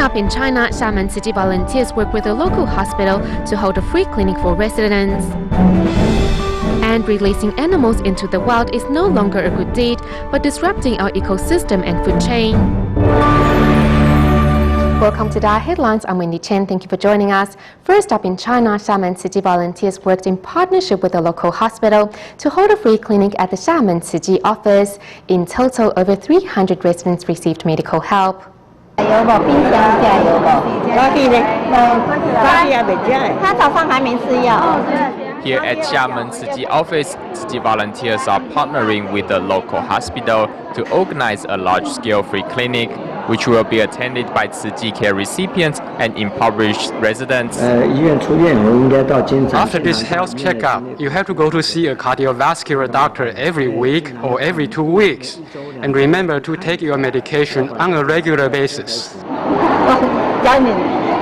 up in China, Xiamen City volunteers work with a local hospital to hold a free clinic for residents. And releasing animals into the wild is no longer a good deed, but disrupting our ecosystem and food chain. Welcome to DaAi Headlines. I'm Wendy Chen. Thank you for joining us. First up in China, Xiamen City volunteers worked in partnership with a local hospital to hold a free clinic at the Xiamen City office. In total, over 300 residents received medical help. Here at Xiamen City office, city volunteers are partnering with the local hospital to organize a large-scale free clinic, which will be attended by City care recipients and impoverished residents. After this health checkup, you have to go to see a cardiovascular doctor every week or every 2 weeks. And remember to take your medication on a regular basis.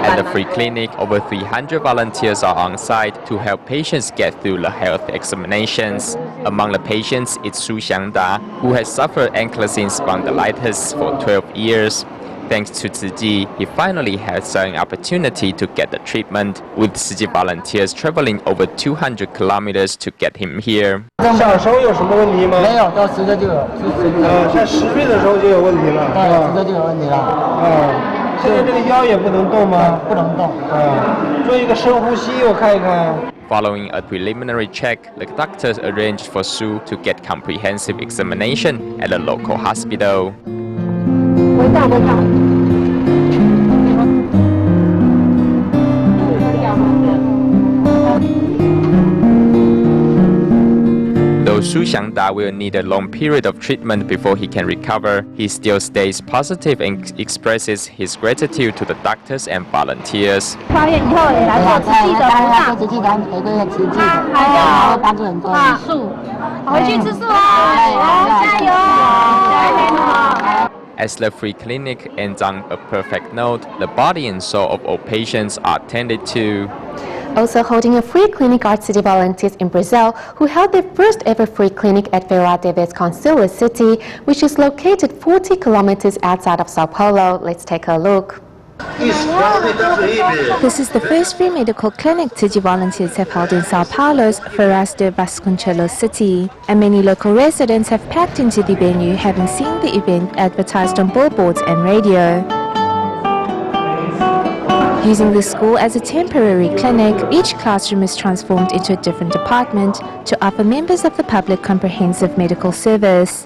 At the free clinic, over 300 volunteers are on site to help patients get through the health examinations. Among the patients is Su Xiangda, who has suffered ankylosing spondylitis for 12 years. Thanks to Ciji, he finally has an opportunity to get the treatment, with Ciji volunteers traveling over 200 kilometers to get him here. Following a preliminary check, the doctors arranged for Su to get comprehensive examination at a local hospital. Though Su Xiangda will need a long period of treatment before he can recover, he still stays positive and expresses his gratitude to the doctors and volunteers. As the free clinic ends on a perfect note, the body and soul of all patients are tended to. Also holding a free clinic are city volunteers in Brazil, who held their first ever free clinic at Feira de Vasconcelos City, which is located 40 kilometers outside of Sao Paulo. Let's take a look. This is the first free medical clinic City volunteers have held in Sao Paulo's Feira de Vasconcelos City, and many local residents have packed into the venue, having seen the event advertised on billboards and radio. Using the school as a temporary clinic, each classroom is transformed into a different department to offer members of the public comprehensive medical service.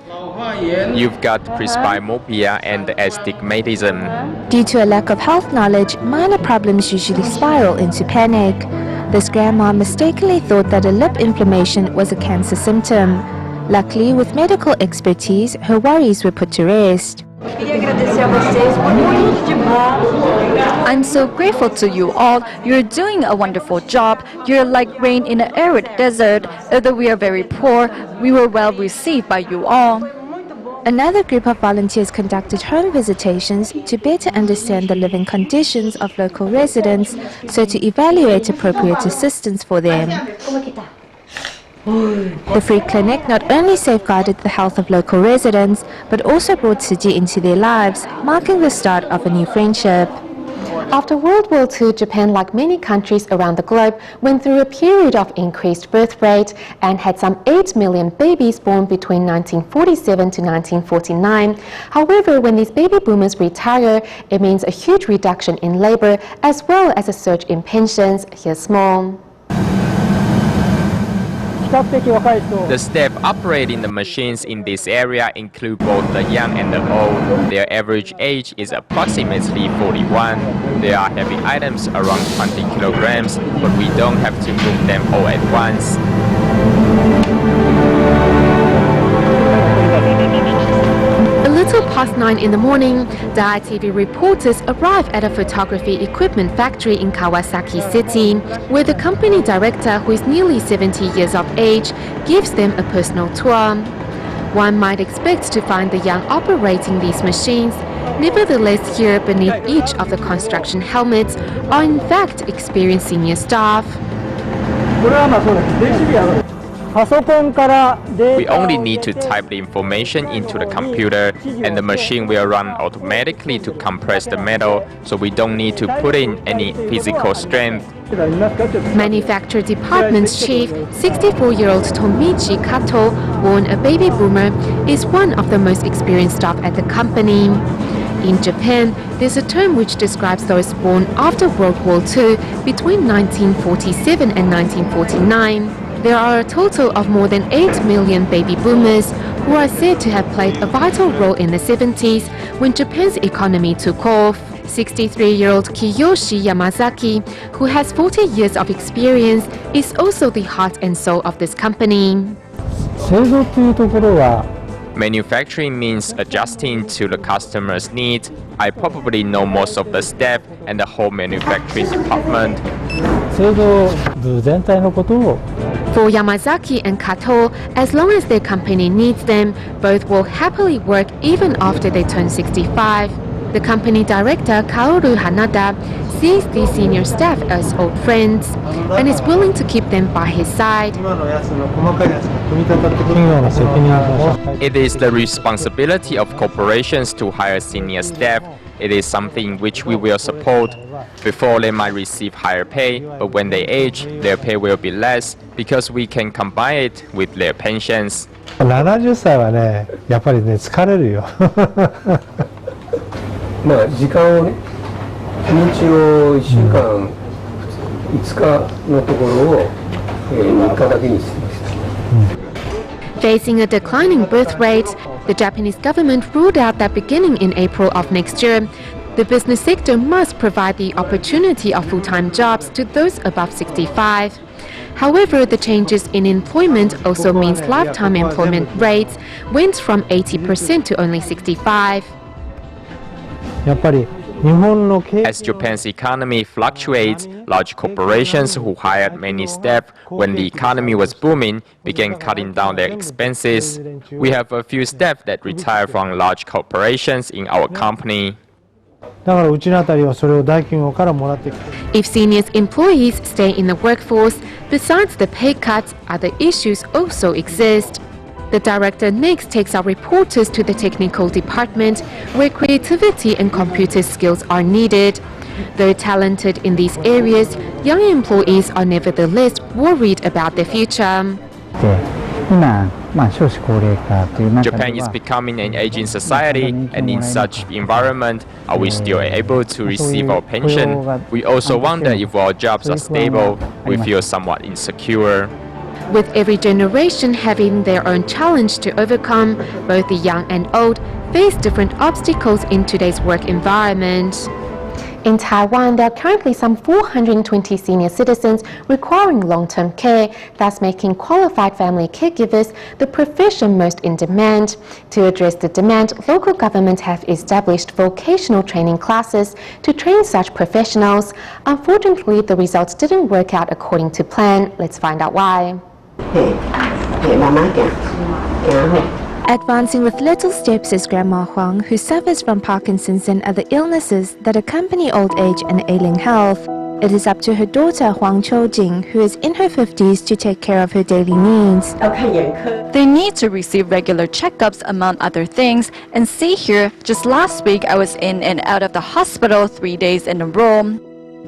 You've got presbyopia and astigmatism. Due to a lack of health knowledge, minor problems usually spiral into panic. This grandma mistakenly thought that a lip inflammation was a cancer symptom. Luckily, with medical expertise, her worries were put to rest. I'm so grateful to you all. You're doing a wonderful job. You're like rain in an arid desert. Although we are very poor, we were well received by you all. Another group of volunteers conducted home visitations to better understand the living conditions of local residents, so to evaluate appropriate assistance for them. The free clinic not only safeguarded the health of local residents, but also brought Ciji into their lives, marking the start of a new friendship. After World War II, Japan, like many countries around the globe, went through a period of increased birth rate and had some 8 million babies born between 1947 to 1949. However, when these baby boomers retire, it means a huge reduction in labor as well as a surge in pensions. Here's more. The staff operating the machines in this area include both the young and the old. Their average age is approximately 41. There are heavy items around 20 kilograms, but we don't have to move them all at once. A little past 9 in the morning, DaAi TV reporters arrive at a photography equipment factory in Kawasaki City, where the company director, who is nearly 70 years of age, gives them a personal tour. One might expect to find the young operating these machines. Nevertheless, here beneath each of the construction helmets are in fact experienced senior staff. We only need to type the information into the computer and the machine will run automatically to compress the metal, so we don't need to put in any physical strength. Manufacture Department's chief, 64-year-old Tomichi Kato, born a baby boomer, is one of the most experienced staff at the company. In Japan, there's a term which describes those born after World War II between 1947 and 1949. There are a total of more than 8 million baby boomers who are said to have played a vital role in the 70s when Japan's economy took off. 63-year-old Kiyoshi Yamazaki, who has 40 years of experience, is also the heart and soul of this company. Manufacturing means adjusting to the customer's needs. I probably know most of the staff and the whole manufacturing department. For Yamazaki and Kato, as long as their company needs them, both will happily work even after they turn 65. The company director, Kaoru Hanada, sees these senior staff as old friends and is willing to keep them by his side. It is the responsibility of corporations to hire senior staff. It is something which we will support. Before, they might receive higher pay, but when they age, their pay will be less because we can combine it with their pensions. 70歳はね、やっぱりね、疲れるよ。まあ時間をね、日にちを1週間5日のところを3日だけにしてました。Facing a declining birth rate, the Japanese government ruled out that beginning in April of next year, the business sector must provide the opportunity of full-time jobs to those above 65. However, the changes in employment also means lifetime employment rates went from 80% to only 65. As Japan's economy fluctuates, large corporations who hired many staff when the economy was booming began cutting down their expenses. We have a few staff that retired from large corporations in our company. If senior employees stay in the workforce, besides the pay cuts, other issues also exist. The director next takes our reporters to the technical department, where creativity and computer skills are needed. Though talented in these areas, young employees are nevertheless worried about their future. Japan is becoming an aging society, and in such environment, are we still able to receive our pension? We also wonder if our jobs are stable. We feel somewhat insecure. With every generation having their own challenge to overcome, both the young and old face different obstacles in today's work environment. In Taiwan, there are currently some 420 senior citizens requiring long-term care, thus making qualified family caregivers the profession most in demand. To address the demand, local governments have established vocational training classes to train such professionals. Unfortunately, the results didn't work out according to plan. Let's find out why. Advancing with little steps is Grandma Huang, who suffers from Parkinson's and other illnesses that accompany old age and ailing health. It is up to her daughter Huang Chojing, who is in her 50s, to take care of her daily needs. They need to receive regular checkups among other things. And see here, just last week I was in and out of the hospital 3 days in a row.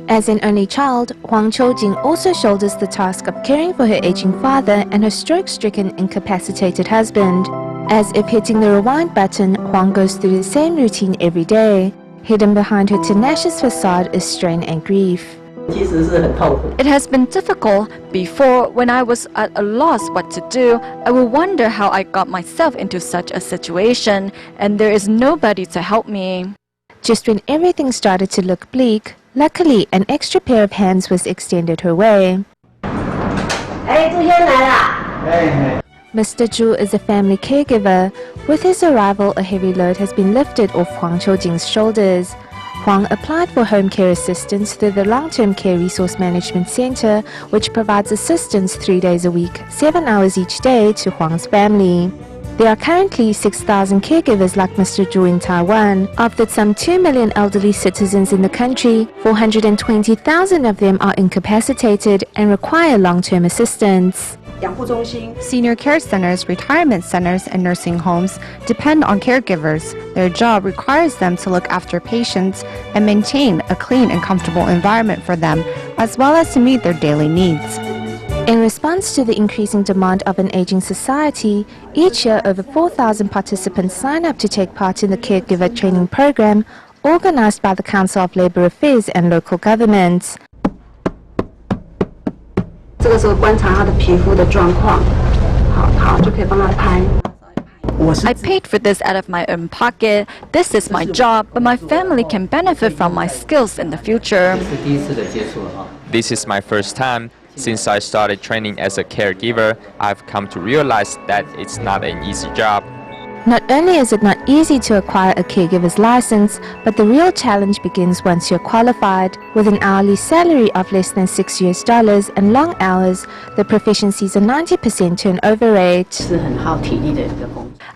As an only child, Huang Chojing also shoulders the task of caring for her aging father and her stroke-stricken, incapacitated husband. As if hitting the rewind button, Huang goes through the same routine every day. Hidden behind her tenacious facade is strain and grief. It has been difficult. Before, when I was at a loss what to do, I would wonder how I got myself into such a situation, and there is nobody to help me. Just when everything started to look bleak, luckily an extra pair of hands was extended her way. Mr. Zhu is a family caregiver. With his arrival, a heavy load has been lifted off Huang Chojing's shoulders. Huang applied for home care assistance through the Long-Term Care Resource Management Center, which provides assistance 3 days a week, 7 hours each day, to Huang's family. There are currently 6,000 caregivers like Mr. Zhu in Taiwan. Of the some 2 million elderly citizens in the country, 420,000 of them are incapacitated and require long-term assistance. Senior care centers, retirement centers, and nursing homes depend on caregivers. Their job requires them to look after patients and maintain a clean and comfortable environment for them, as well as to meet their daily needs. In response to the increasing demand of an aging society, each year over 4,000 participants sign up to take part in the caregiver training program organized by the Council of Labor Affairs and local governments. I paid for this out of my own pocket. This is my job, but my family can benefit from my skills in the future. This is my first time. Since I started training as a caregiver, I've come to realize that it's not an easy job. Not only is it not easy to acquire a caregiver's license, but the real challenge begins once you're qualified. With an hourly salary of less than $6 and long hours, the proficiency is a 90% turnover rate.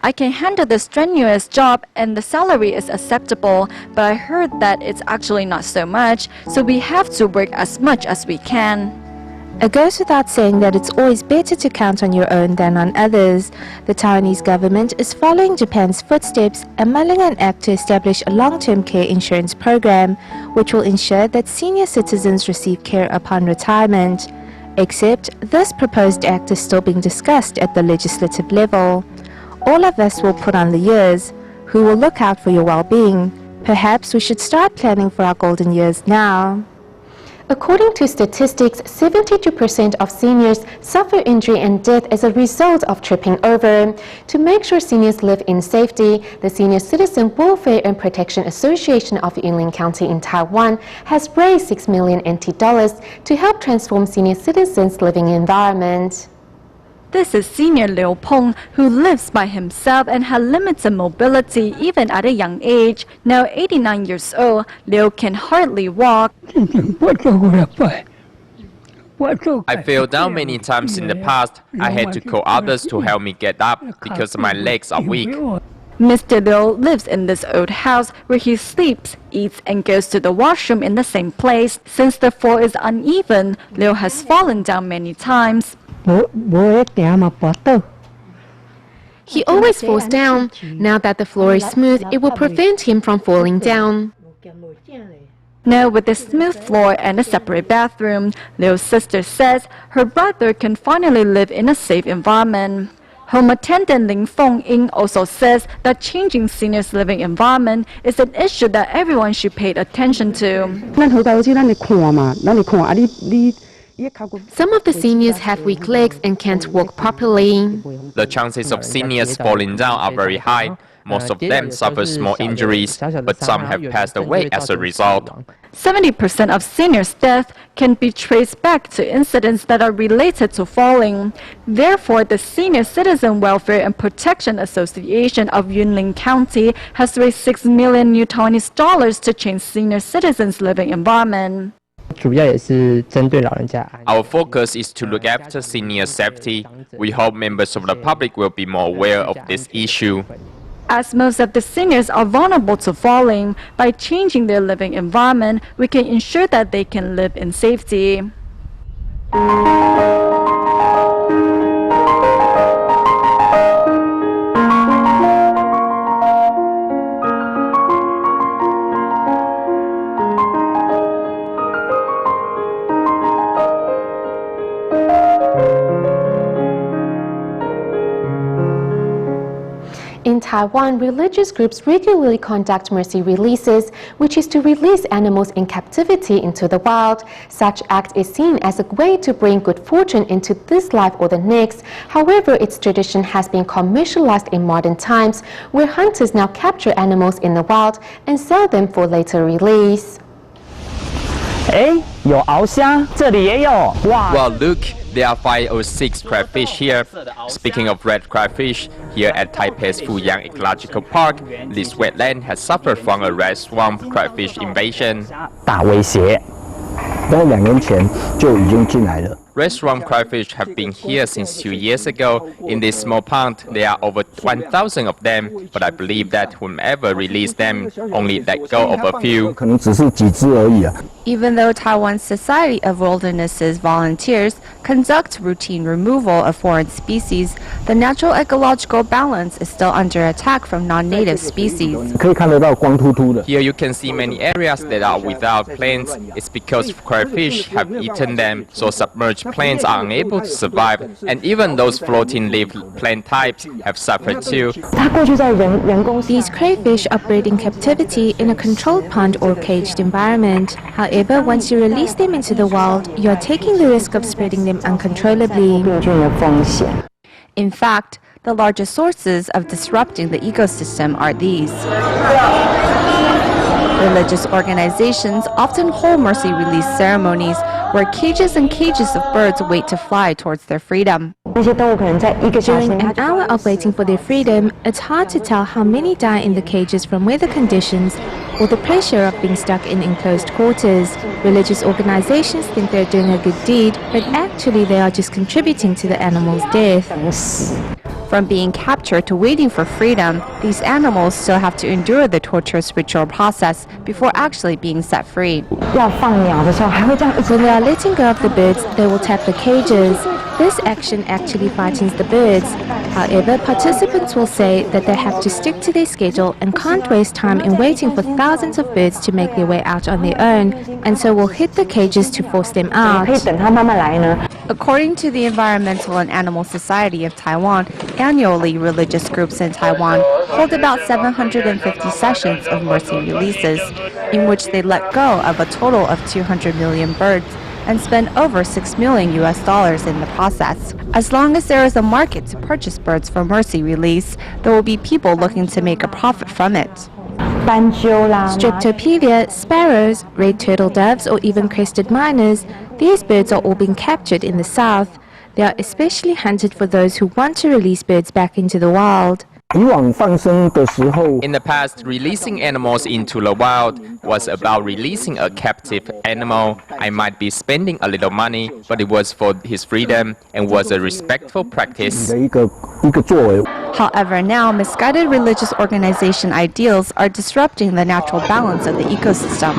I can handle the strenuous job and the salary is acceptable, but I heard that it's actually not so much, so we have to work as much as we can. It goes without saying that it's always better to count on your own than on others. The Taiwanese government is following Japan's footsteps and mulling an act to establish a long-term care insurance program, which will ensure that senior citizens receive care upon retirement. Except, this proposed act is still being discussed at the legislative level. All of us will put on the years. Who will look out for your well-being? Perhaps we should start planning for our golden years now. According to statistics, 72% of seniors suffer injury and death as a result of tripping over. To make sure seniors live in safety, the Senior Citizen Welfare and Protection Association of Yunlin County in Taiwan has raised 6 million NT dollars to help transform senior citizens' living environment. This is Senior Liu Peng, who lives by himself and had limited mobility even at a young age. Now 89 years old, Liu can hardly walk. I fell down many times in the past. I had to call others to help me get up because my legs are weak. Mr. Liu lives in this old house where he sleeps, eats, and goes to the washroom in the same place. Since the floor is uneven, Liu has fallen down many times. He always falls down. Now that the floor is smooth, it will prevent him from falling down. Now with a smooth floor and a separate bathroom, Liu's sister says her brother can finally live in a safe environment. Home attendant Ling Feng Ying also says that changing seniors' living environment is an issue that everyone should pay attention to. Some of the seniors have weak legs and can't walk properly. The chances of seniors falling down are very high. Most of them suffer small injuries, but some have passed away as a result. 70% of seniors' deaths can be traced back to incidents that are related to falling. Therefore, the Senior Citizen Welfare and Protection Association of Yunlin County has raised 6 million new Taiwanese dollars to change senior citizens' living environment. Our focus is to look after senior safety. We hope members of the public will be more aware of this issue. As most of the seniors are vulnerable to falling, by changing their living environment, we can ensure that they can live in safety. In Taiwan, religious groups regularly conduct mercy releases, which is to release animals in captivity into the wild. Such act is seen as a way to bring good fortune into this life or the next. However, its tradition has been commercialized in modern times, where hunters now capture animals in the wild and sell them for later release. Well, look, there are 5 or 6 crayfish here. Speaking of red crayfish, here at Taipei's Fuyang Ecological Park, this wetland has suffered from a red swamp crayfish invasion. Restaurant crayfish have been here since 2 years ago. In this small pond, there are over 1,000 of them, but I believe that whomever released them only let go of a few. Even though Taiwan's Society of Wildernesses volunteers conduct routine removal of foreign species, the natural ecological balance is still under attack from non-native species. Here you can see many areas that are without plants. It's because crayfish have eaten them, so submerged plants are unable to survive, and even those floating leaf plant types have suffered too. These crayfish are bred in captivity in a controlled pond or caged environment. However, once you release them into the wild, you are taking the risk of spreading them uncontrollably. In fact, the largest sources of disrupting the ecosystem are these. Religious organizations often hold mercy release ceremonies where cages and cages of birds wait to fly towards their freedom. During an hour of waiting for their freedom, it's hard to tell how many die in the cages from weather conditions or the pressure of being stuck in enclosed quarters. Religious organizations think they're doing a good deed, but actually they are just contributing to the animal's death. From being captured to waiting for freedom, these animals still have to endure the torturous ritual process before actually being set free. When they are letting go of the birds, they will tap the cages. This action actually frightens the birds. However, participants will say that they have to stick to their schedule and can't waste time in waiting for thousands of birds to make their way out on their own, and so will hit the cages to force them out. According to the Environmental and Animal Society of Taiwan, annually religious groups in Taiwan hold about 750 sessions of mercy releases, in which they let go of a total of 200 million birds and spend over $6 million in the process. As long as there is a market to purchase birds for mercy release, there will be people looking to make a profit from it. Streptopelia, sparrows, red turtle doves, or even crested miners, these birds are all being captured in the south. They are especially hunted for those who want to release birds back into the wild. In the past, releasing animals into the wild was about releasing a captive animal. I might be spending a little money, but it was for his freedom and was a respectful practice. However, now misguided religious organization ideals are disrupting the natural balance of the ecosystem.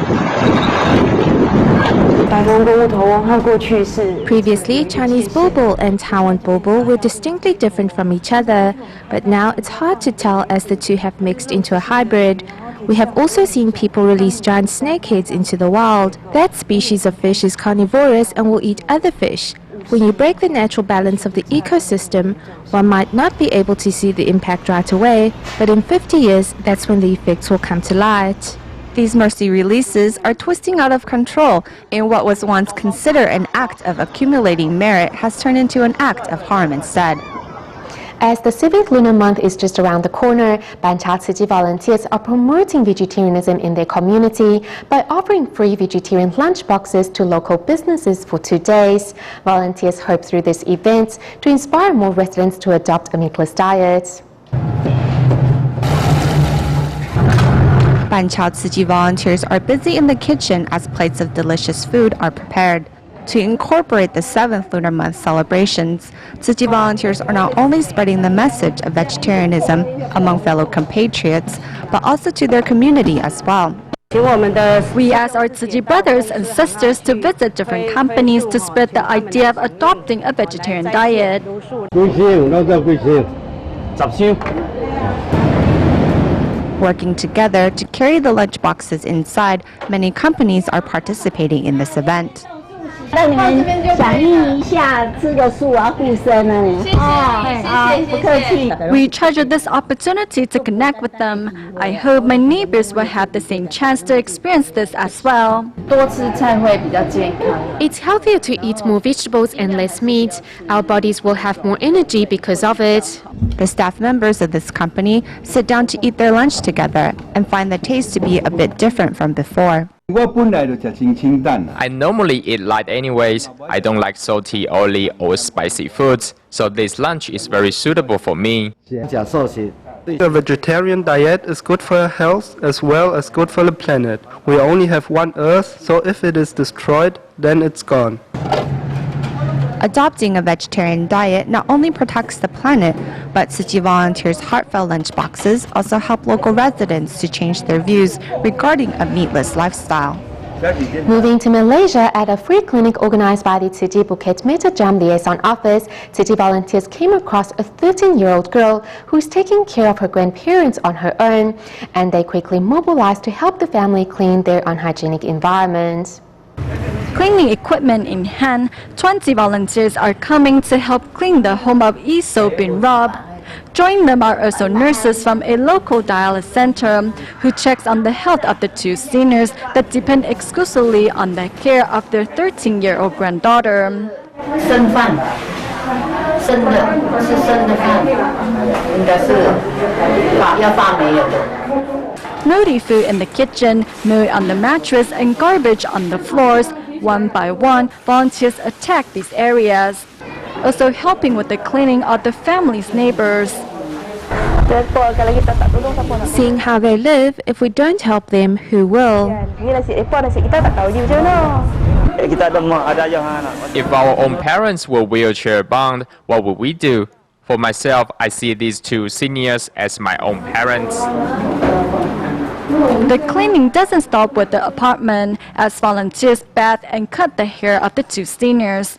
Previously, Chinese bulbul and Taiwan bulbul were distinctly different from each other, but now it's hard to tell as the two have mixed into a hybrid. We have also seen people release giant snakeheads into the wild. That species of fish is carnivorous and will eat other fish. When you break the natural balance of the ecosystem, one might not be able to see the impact right away, but in 50 years, that's when the effects will come to light. These mercy releases are twisting out of control, and what was once considered an act of accumulating merit has turned into an act of harm instead. As the Civic Lunar Month is just around the corner, Banqiao City volunteers are promoting vegetarianism in their community by offering free vegetarian lunch boxes to local businesses for 2 days. Volunteers hope through this event to inspire more residents to adopt a meatless diet. Banqiao City volunteers are busy in the kitchen as plates of delicious food are prepared. To incorporate the 7th Lunar Month celebrations, City volunteers are not only spreading the message of vegetarianism among fellow compatriots, but also to their community as well. We ask our Tzu brothers and sisters to visit different companies to spread the idea of adopting a vegetarian diet. Working together to carry the lunch boxes inside, many companies are participating in this event. We treasure this opportunity to connect with them. I hope my neighbors will have the same chance to experience this as well. It's healthier to eat more vegetables and less meat. Our bodies will have more energy because of it. The staff members of this company sit down to eat their lunch together and find the taste to be a bit different from before. I normally eat light anyways. I don't like salty, oily, or spicy foods, so this lunch is very suitable for me. A vegetarian diet is good for health as well as good for the planet. We only have one Earth, so if it is destroyed, then it's gone. Adopting a vegetarian diet not only protects the planet, but Tzu Chi volunteers' heartfelt lunchboxes also help local residents to change their views regarding a meatless lifestyle. Moving to Malaysia, at a free clinic organized by the Tzu Chi Bukit Metajam Liaison Office, Tzu Chi volunteers came across a 13-year-old girl who's taking care of her grandparents on her own, and they quickly mobilized to help the family clean their unhygienic environment. Cleaning equipment in hand, 20 volunteers are coming to help clean the home of Iso bin Rob. Joining them are also nurses from a local dialysis center who checks on the health of the two seniors that depend exclusively on the care of their 13-year-old granddaughter. Naughty food in the kitchen, milk on the mattress, and garbage on the floors. One by one, volunteers attack these areas. Also helping with the cleaning are the family's neighbors. Seeing how they live, if we don't help them, who will? If our own parents were wheelchair-bound, what would we do? For myself, I see these two seniors as my own parents. The cleaning doesn't stop with the apartment, as volunteers bath and cut the hair of the two seniors.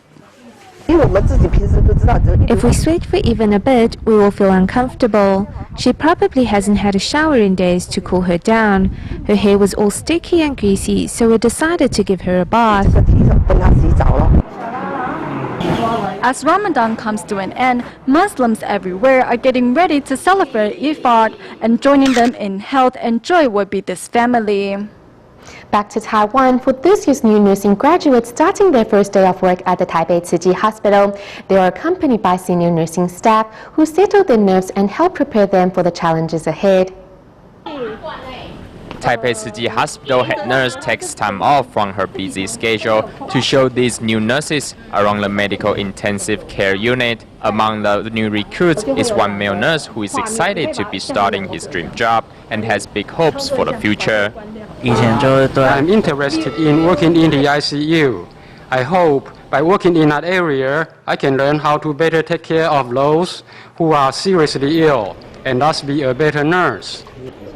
If we sweat for even a bit, we will feel uncomfortable. She probably hasn't had a shower in days to cool her down. Her hair was all sticky and greasy, so we decided to give her a bath. As Ramadan comes to an end, Muslims everywhere are getting ready to celebrate Iftar, and joining them in health and joy will be this family. Back to Taiwan, for this year's new nursing graduates starting their first day of work at the Taipei Tzu Chi Hospital, they are accompanied by senior nursing staff who settle their nerves and help prepare them for the challenges ahead. Taipei Tzu Chi Hospital head nurse takes time off from her busy schedule to show these new nurses around the medical intensive care unit. Among the new recruits is one male nurse who is excited to be starting his dream job and has big hopes for the future. I'm interested in working in the ICU. I hope by working in that area, I can learn how to better take care of those who are seriously ill and thus be a better nurse.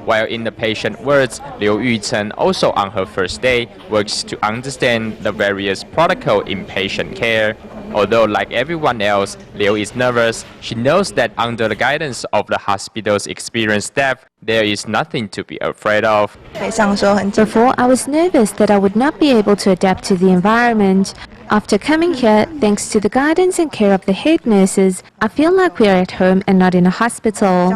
While in the patient wards, Liu Yuchen, also on her first day, works to understand the various protocols in patient care. Although, like everyone else, Liu is nervous, she knows that under the guidance of the hospital's experienced staff, there is nothing to be afraid of. Before, I was nervous that I would not be able to adapt to the environment. After coming here, thanks to the guidance and care of the head nurses, I feel like we are at home and not in a hospital.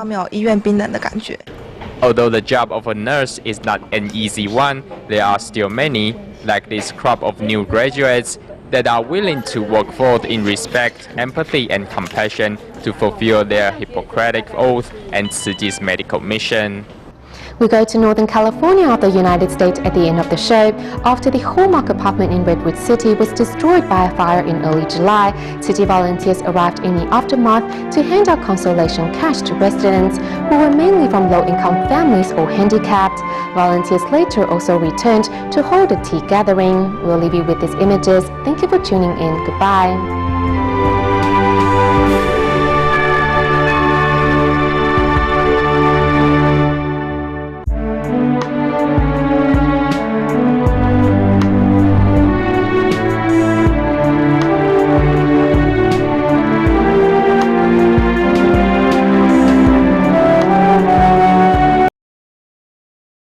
Although the job of a nurse is not an easy one, there are still many, like this crop of new graduates, that are willing to work forth in respect, empathy, and compassion to fulfill their Hippocratic oath and Tzu Chi's medical mission. We go to Northern California of the United States at the end of the show. After the Hallmark apartment in Redwood City was destroyed by a fire in early July, Tzu Chi volunteers arrived in the aftermath to hand out consolation cash to residents who were mainly from low-income families or handicapped. Volunteers later also returned to hold a tea gathering. We'll leave you with these images. Thank you for tuning in. Goodbye.